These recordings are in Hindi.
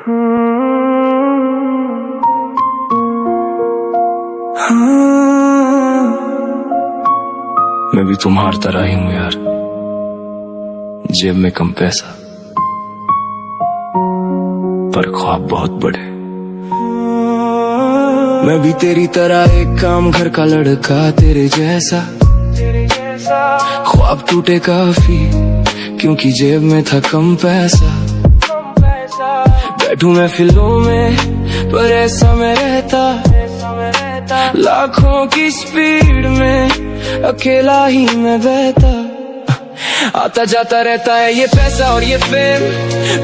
मैं भी तुम्हार तरह ही हूं यार, जेब में कम पैसा पर ख्वाब बहुत बड़े। मैं भी तेरी तरह एक काम घर का लड़का, तेरे जैसा ख्वाब टूटे काफी क्योंकि जेब में था कम पैसा। बैठूं मैं फिल्मों में पर ऐसा मैं रहता, लाखों की स्पीड में अकेला ही मैं बहता। आता जाता रहता है ये पैसा और ये फेम,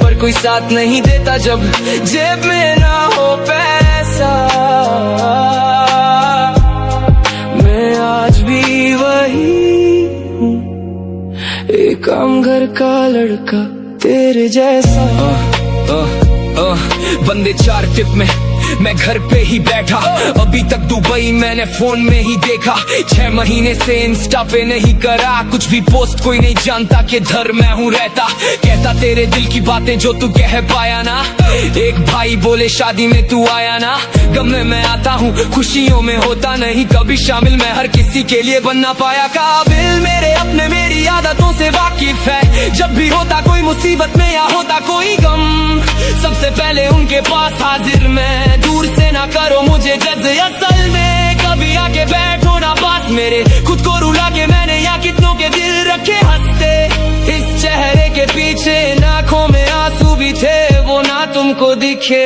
पर कोई साथ नहीं देता जब जेब में ना हो पैसा। मैं आज भी वही हूँ, एक आम घर का लड़का तेरे जैसा। बंदे चार टिप में मैं घर पे ही बैठा, अभी तक दुबई मैंने फोन में ही देखा। 6 महीने से इंस्टा पे नहीं करा कुछ भी पोस्ट, कोई नहीं जानता कि धर मैं हूँ रहता। कहता तेरे दिल की बातें जो तू कह पाया ना, एक भाई बोले शादी में तू आया ना। गम में मैं आता हूँ खुशियों में होता नहीं कभी शामिल, मैं हर किसी के लिए बनना पाया काबिल। मेरे अपने मेरी आदतों से वाकिफ है, जब भी होता कोई मुसीबत में या होता कोई गम, सबसे पहले उनके पास हाजिर मैं। दूर से ना करो मुझे जज असल में, कभी आके बैठो ना पास मेरे। खुद को रुला के मैंने यहाँ कितनों के दिल रखे हंसते, इस चेहरे के पीछे आंखों में आंसू भी थे वो ना तुमको दिखे।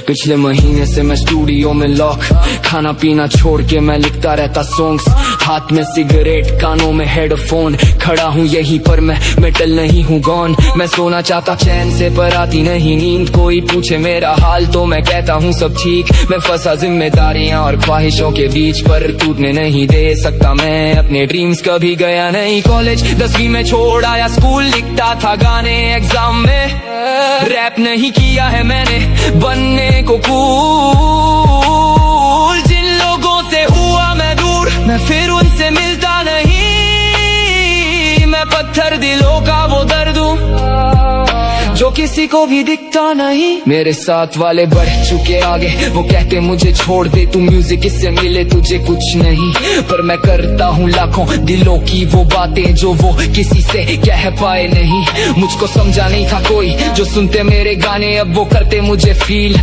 पिछले महीने से मैं स्टूडियो में लॉक, खाना पीना छोड़ के मैं लिखता रहता सॉन्ग्स। हाथ में सिगरेट कानों में हेडफोन, खड़ा हूँ यहीं पर मैं मेटल नहीं हूँ गॉन। मैं सोना चाहता चैन से पर आती नहीं नींद, कोई पूछे मेरा हाल तो मैं कहता हूँ सब ठीक। मैं फंसा जिम्मेदारियां और ख्वाहिशों के बीच, पर टूटने नहीं दे सकता मैं अपने ड्रीम्स। कभी गया नहीं कॉलेज, 10वीं में छोड़ आया स्कूल, लिखता था गाने एग्जाम में। रैप नहीं किया है मैंने बनने को कूल, जिन लोगों से हुआ मैं दूर मैं फिर उनसे मिलता नहीं। मैं पत्थर दिलों का वो दर्द हूँ जो किसी को भी दिखता नहीं। मेरे साथ वाले बढ़ चुके आगे, वो कहते मुझे छोड़ दे तू, म्यूजिक इससे मिले तुझे कुछ नहीं। पर मैं करता हूँ लाखों दिलों की वो बातें जो वो किसी से कह पाए नहीं। मुझको समझा नहीं था कोई जो सुनते मेरे गाने, अब वो करते मुझे फील।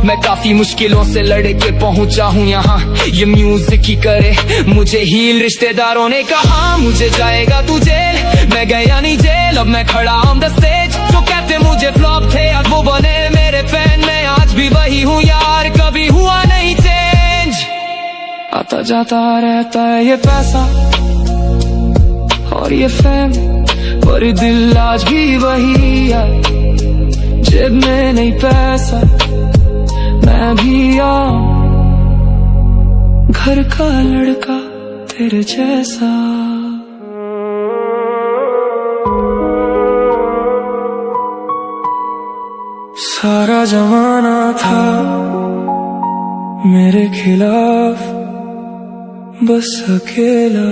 मैं काफी मुश्किलों से लड़ के पहुंचा हूँ यहाँ, ये म्यूजिक ही करे मुझे हील। रिश्तेदारों ने कहा मुझे जाएगा तू जेल, मैं गया नहीं जेल, अब मैं खड़ा ऑन द स्टेज। जो कहते मुझे फ्लॉप थे अब वो बने मेरे फैन, मैं आज भी वही हूँ यार, कभी हुआ नहीं चेंज। आता जाता रहता है ये पैसा और ये फैम, पर दिल आज भी वही है, जेब में नहीं पैसा। मैं भी आऊं घर का लड़का तेरे जैसा। सारा जमाना था मेरे खिलाफ, बस अकेला।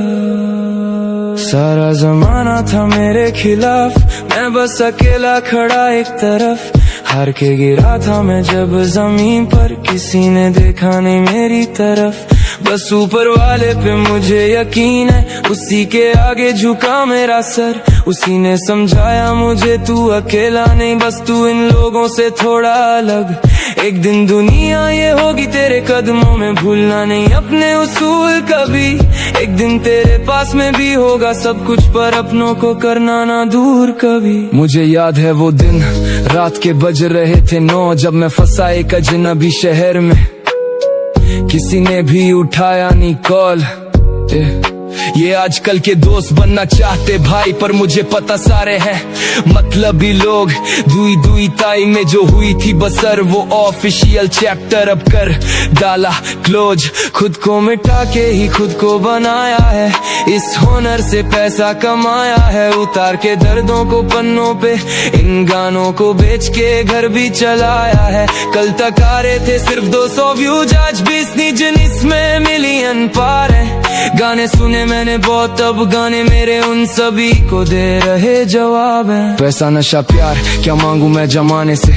सारा जमाना था मेरे खिलाफ, मैं बस अकेला खड़ा एक तरफ। हार के गिरा था मैं जब जमीन पर, किसी ने देखा नहीं मेरी तरफ। बस ऊपर वाले पे मुझे यकीन है, उसी के आगे झुका मेरा सर। उसी ने समझाया मुझे तू अकेला नहीं, बस तू इन लोगों से थोड़ा अलग। एक दिन दुनिया ये होगी तेरे कदमों में, भूलना नहीं अपने उसूल कभी। एक दिन तेरे पास में भी होगा सब कुछ, पर अपनों को करना ना दूर कभी। मुझे याद है वो दिन रात के बज रहे थे 9, जब मैं फंसा एक अजनबी शहर में। किसी ने भी उठाया नहीं कॉल। ये आजकल के दोस्त बनना चाहते भाई, पर मुझे पता सारे हैं मतलबी लोग। दुई दुई ताई में जो हुई थी बसर, वो ऑफिशियल चैप्टर अब कर डाला क्लोज। खुद को मिटा के ही खुद को बनाया है, इस हुनर से पैसा कमाया है। उतार के दर्दों को पन्नों पे, इन गानों को बेच के घर भी चलाया है। कल तक आ रहे थे सिर्फ 200 व्यूज, आज 20 जिनिस में मिलियन पार है। गाने सुने सुने मैंने बहुत, अब गाने मेरे उन सभी को दे रहे जवाब हैं। पैसा नशा प्यार क्या मांगू मैं जमाने से,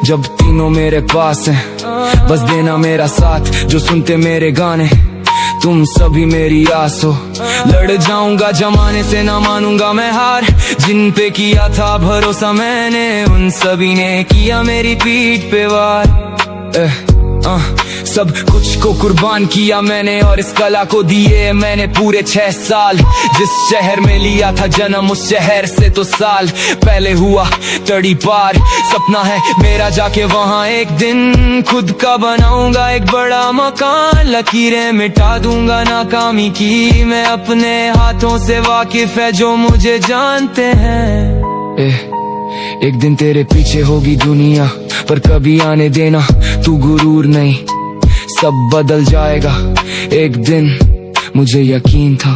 जब तीनों मेरे पास हैं। बस देना मेरा साथ जो सुनते मेरे गाने, तुम सभी मेरी आस हो। लड़ जाऊंगा जमाने से, ना मानूंगा मैं हार। जिन पे किया था भरोसा मैंने, उन सभी ने किया मेरी पीठ पे वार। सब कुछ को कुर्बान किया मैंने, और इस कला को दिए मैंने पूरे 6 साल। जिस शहर में लिया था जन्म, उस शहर से तो साल पहले हुआ तड़ी पार। सपना है मेरा जाके वहाँ एक दिन खुद का बनाऊंगा एक बड़ा मकान। लकीरें मिटा दूंगा नाकामी की, मैं अपने हाथों से वाकिफ है जो मुझे जानते हैं। एक दिन तेरे पीछे होगी दुनिया, पर कभी आने देना तू गुरूर नहीं। सब बदल जाएगा एक दिन, मुझे यकीन था।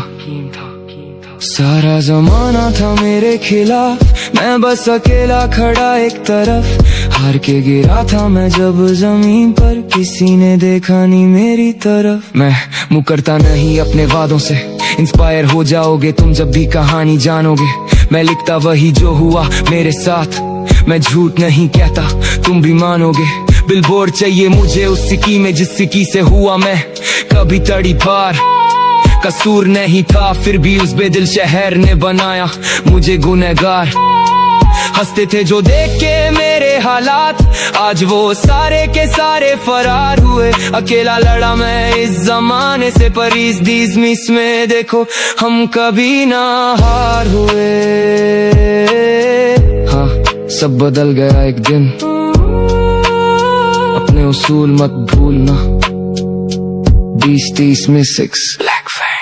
सारा जमाना था मेरे खिलाफ, मैं बस अकेला खड़ा एक तरफ। हार के गिरा था मैं जब जमीन पर, किसी ने देखा नहीं मेरी तरफ। मैं मुकरता नहीं अपने वादों से, इंस्पायर हो जाओगे तुम जब भी कहानी जानोगे। मैं लिखता वही जो हुआ मेरे साथ, मैं झूठ नहीं कहता तुम भी मानोगे। बिलबोर्ड चाहिए मुझे उस सिक्की में जिस सिक्की से हुआ मैं कभी तड़ी पार। कसूर नहीं था फिर भी उस बेदिल शहर ने बनाया मुझे गुनहगार। हंसते थे जो देख के मेरे हालात, आज वो सारे के सारे फरार हुए। अकेला लड़ा मैं इस जमाने से, पर इस दीज मिस में देखो हम कभी ना हार हुए। हाँ सब बदल गया एक दिन, अपने उसूल मत भूलना। 20-30 में 6 ब्लैक फैंग।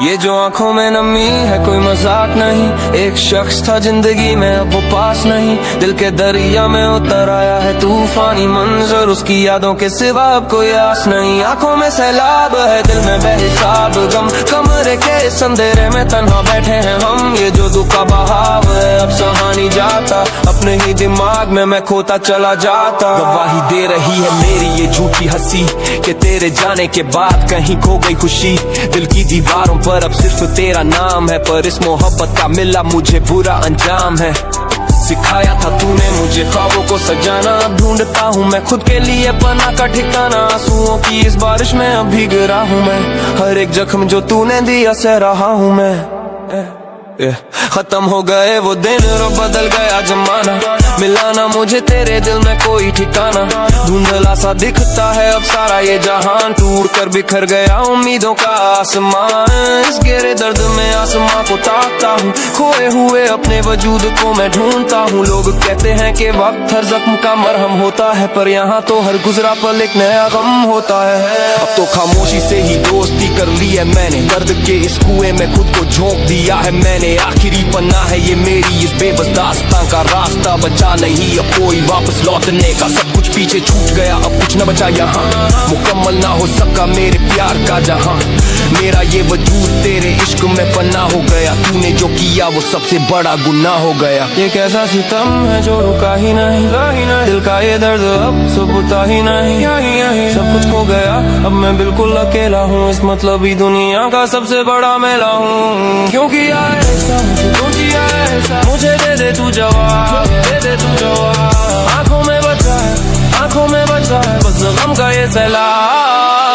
ये जो आंखों में नमी है कोई मजाक नहीं। एक शख्स था जिंदगी में अब वो पास नहीं, दिल के दरिया में उतर आया है तूफानी मंजर। उसकी यादों के सिवा अब कोई आस नहीं। आंखों में सैलाब है दिल में बेहिसाब गम, कमरे के इस अंधेरे में तन्हा बैठे हैं हम। ये जो दुख का बहाव है अब सहा नहीं जाता, अपने ही दिमाग में मैं खोता चला जाता। गवाही दे रही है मेरी ये झूठी हंसी, कि तेरे जाने के बाद कहीं खो गई खुशी। दिल की दीवारों पर अब सिर्फ तेरा नाम है, पर इस मोहब्बत का मिला मुझे बुरा अंजाम है। सिखाया था तूने मुझे ख्वाबों को सजाना, अब ढूंढता हूँ मैं खुद के लिए पनाह का ठिकाना। आंसुओं की इस बारिश में अब भीग रहा हूँ मैं, हर एक जख्म जो तूने दिया सह रहा हूँ मैं। खत्म हो गए वो दिन और बदल गया जमाना, मिलाना मुझे तेरे दिल में कोई ठिकाना। धुंधला सा दिखता है अब सारा ये जहान, टूट कर बिखर गया उम्मीदों का आसमान। इस गहरे दर्द में आसमां को ताकता हूँ, खोए हुए अपने वजूद को मैं ढूंढता हूँ। लोग कहते हैं कि वक्त हर जख्म का मरहम होता है, पर यहाँ तो हर गुजरा पल एक नया गम होता है। अब तो खामोशी से ही दोस्ती कर ली है मैंने, दर्द के इस कुएं में खुद को झोंक दिया है मैंने। आखिरी पन्ना है ये मेरी इस बेबस दास्तां का, रास्ता बचा नहीं अब कोई वापस लौटने का। सब कुछ पीछे छूट गया अब कुछ न बचा यहाँ, मुकम्मल ना हो सका मेरे प्यार का जहां। मेरा ये वजूद तेरे इश्क में फना हो गया, तूने जो किया वो सबसे बड़ा गुनाह हो गया। ये कैसा सितम है जो रुका ही नहीं, दिल का ये दर्द अब सुबुता ही नहीं। सब कुछ खो गया अब मैं बिल्कुल अकेला हूँ, इस मतलबी दुनिया का सबसे बड़ा मेला हूँ। क्योंकि मुझे दे दे तू जवाब, दे दे तू जवाब। आंखों में बचा है बस गम का ये सैलाब।